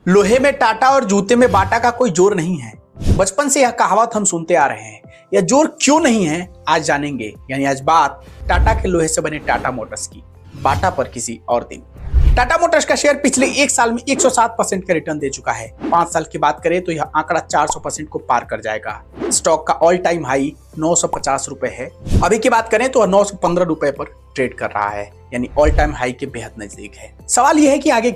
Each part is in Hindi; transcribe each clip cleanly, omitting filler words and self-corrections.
लोहे में टाटा और जूते में बाटा का कोई जोर नहीं है। बचपन से यह कहावत हम सुनते आ रहे हैं। यह जोर क्यों नहीं है आज जानेंगे। यानी आज बात टाटा के लोहे से बने टाटा मोटर्स की, बाटा पर किसी और दिन। टाटा मोटर्स का शेयर पिछले एक साल में 107% का रिटर्न दे चुका है। 5 साल की बात करें तो यह आंकड़ा 400% को पार कर जाएगा। स्टॉक का ऑल टाइम हाई 950 रुपए है। अभी की बात करें तो 915 रुपए पर ट्रेड कर रहा है, यानी ऑल टाइम हाई के बेहद नजदीक है। सवाल यह है कि आगे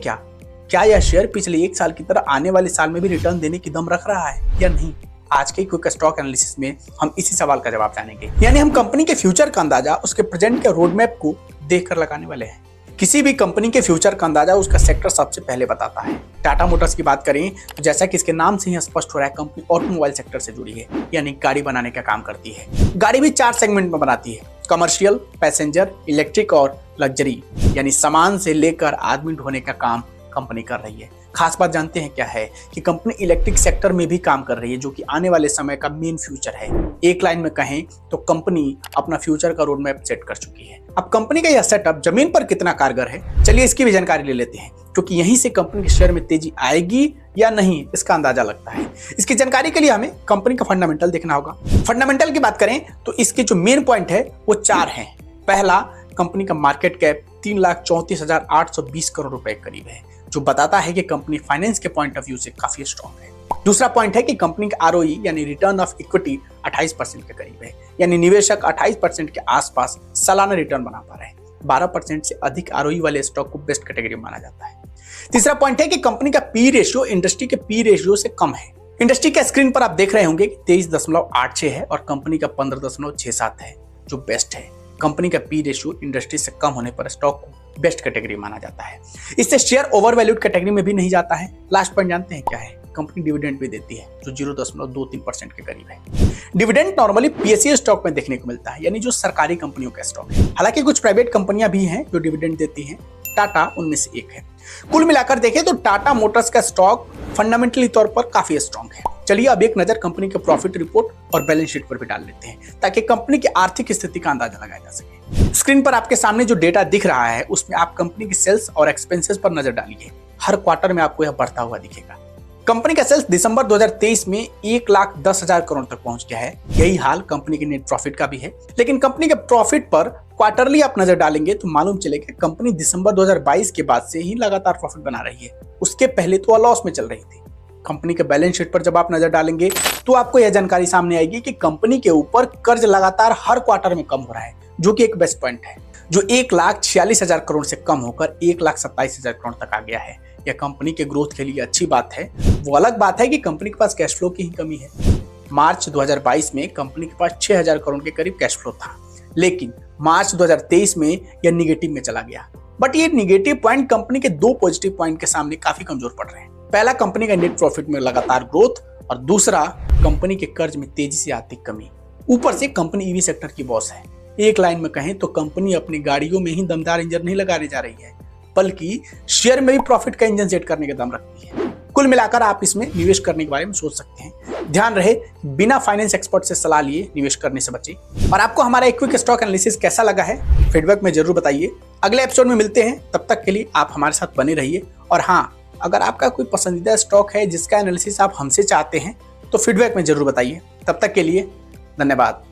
क्या यह शेयर पिछले एक साल की तरह आने वाले साल में भी रिटर्न देने की दम रख रहा है या नहीं। आज के क्विक स्टॉक एनालिसिस में हम इसी सवाल का जवाब जानेंगे। यानी हम कंपनी के फ्यूचर का अंदाजा उसके प्रेजेंट के रोड मैप को देखकर लगाने वाले हैं। किसी भी कंपनी के फ्यूचर का अंदाजा उसका सेक्टर सबसे पहले बताता है। टाटा मोटर्स की बात करें तो जैसा कि इसके नाम से ही स्पष्ट हो रहा है, कंपनी ऑटोमोबाइल सेक्टर से जुड़ी है, यानी गाड़ी बनाने का काम करती है। गाड़ी भी 4 सेगमेंट में बनाती है: कमर्शियल, पैसेंजर, इलेक्ट्रिक और लग्जरी। यानी सामान से लेकर आदमी ढोने का काम कंपनी कर रही है। खास बात जानते हैं क्या है कि कंपनी इलेक्ट्रिक सेक्टर में भी काम कर रही है, जो कि आने वाले समय का मेन फ्यूचर है। एक लाइन में कहें तो कंपनी अपना फ्यूचर का रोड मैप सेट कर चुकी है। अब कंपनी का यह सेटअप जमीन पर कितना कारगर है, चलिए इसकी भी जानकारी ले लेते हैं, क्योंकि यहीं से कंपनी के शेयर में तेजी आएगी या नहीं इसका अंदाजा लगता है। इसकी जानकारी के लिए हमें कंपनी का फंडामेंटल देखना होगा। फंडामेंटल की बात करें तो इसके जो मेन पॉइंट है वो 4 हैं। पहला, कंपनी का मार्केट कैप 3,34,820 करोड़ रुपए के करीब है, जो बताता है कि कंपनी फाइनेंस के पॉइंट ऑफ व्यू से काफी स्ट्रॉन्ग है। दूसरा पॉइंट है कि कंपनी का आरओई यानी रिटर्न ऑफ इक्विटी 28% के करीब है, यानी निवेशक 28% के आसपास सालाना रिटर्न बना पा रहे हैं। 12% से अधिक आरओई वाले स्टॉक को बेस्ट कैटेगरी माना जाता है। तीसरा पॉइंट है कि कंपनी का पी रेशियो इंडस्ट्री के पी रेशियो से कम है। इंडस्ट्री के स्क्रीन पर आप देख रहे होंगे कि 23.86 है और कंपनी का 15.67 है, जो बेस्ट है। कंपनी का पी रेशियो इंडस्ट्री से कम होने पर स्टॉक को बेस्ट कैटेगरी माना जाता है। इससे शेयर ओवर वैल्यूड कैटेगरी में भी नहीं जाता है। लास्ट पॉइंट जानते हैं क्या है? कंपनी डिविडेंड भी देती है, जो 0.23% के करीब है। डिविडेंड नॉर्मली पीएसयू स्टॉक में देखने को मिलता है, यानी जो सरकारी कंपनियों का स्टॉक है। हालांकि कुछ प्राइवेट कंपनियां भी हैं जो डिविडेंड देती हैं, टाटा उनमें से एक है। कुल मिलाकर देखें तो टाटा मोटर्स का स्टॉक फंडामेंटली तौर पर काफी स्ट्रॉन्ग है। चलिए अब एक नजर कंपनी के प्रॉफिट रिपोर्ट और बैलेंस शीट पर भी डाल लेते हैं, ताकि कंपनी की आर्थिक स्थिति का अंदाजा लगाया जा सके। स्क्रीन पर आपके सामने जो डेटा दिख रहा है उसमें आप कंपनी की सेल्स और एक्सपेंसेस पर नजर डालिए। हर क्वार्टर में आपको यह बढ़ता हुआ दिखेगा। कंपनी का सेल्स दिसंबर 2023 में 1,10,000 करोड़ तक पहुंच गया है। यही हाल कंपनी के नेट प्रॉफिट का भी है। लेकिन कंपनी के प्रॉफिट पर क्वार्टरली आप नजर डालेंगे तो मालूम चलेगा कंपनी दिसंबर 2022 के बाद से ही लगातार प्रॉफिट बना रही है। उसके पहले तो लॉस में चल रही थी। कंपनी के बैलेंस शीट पर जब आप नजर डालेंगे तो आपको यह जानकारी सामने आएगी कि कंपनी के ऊपर कर्ज लगातार हर क्वार्टर में कम हो रहा है, जो कि एक बेस्ट पॉइंट है, जो 1,46,000 करोड़ से कम होकर 1,27,000 करोड़ तक आ गया है। यह कंपनी के ग्रोथ के लिए अच्छी बात है। वो अलग बात है कि कंपनी के पास कैश फ्लो की ही कमी है। मार्च 2022 में कंपनी के पास 6,000 करोड़ के करीब कैश फ्लो था, लेकिन मार्च 2023 में यह निगेटिव में चला गया। बट ये निगेटिव पॉइंट कंपनी के 2 पॉजिटिव पॉइंट के सामने काफी कमजोर पड़ रहे हैं। पहला, कंपनी का नेट प्रॉफिट में लगातार ग्रोथ, और दूसरा, कंपनी के कर्ज में तेजी से आती कमी। ऊपर से कंपनी ईवी सेक्टर की बॉस है। एक लाइन में कहें तो कंपनी अपनी गाड़ियों में ही दमदार इंजन नहीं लगाने जा रही है, बल्कि शेयर में भी प्रॉफिट का इंजन सेट करने का दम रखती है। कुल मिलाकर आप इसमें निवेश करने के बारे में सोच सकते हैं। ध्यान रहे, बिना फाइनेंस एक्सपर्ट से सलाह लिए निवेश करने से बचें। और आपको हमारा क्विक स्टॉक एनालिसिस कैसा लगा है, फीडबैक में जरूर बताइए। अगले एपिसोड में मिलते हैं, तब तक के लिए आप हमारे साथ बने रहिए। और हाँ, अगर आपका कोई पसंदीदा स्टॉक है जिसका एनालिसिस आप हमसे चाहते हैं तो फीडबैक में जरूर बताइए। तब तक के लिए धन्यवाद।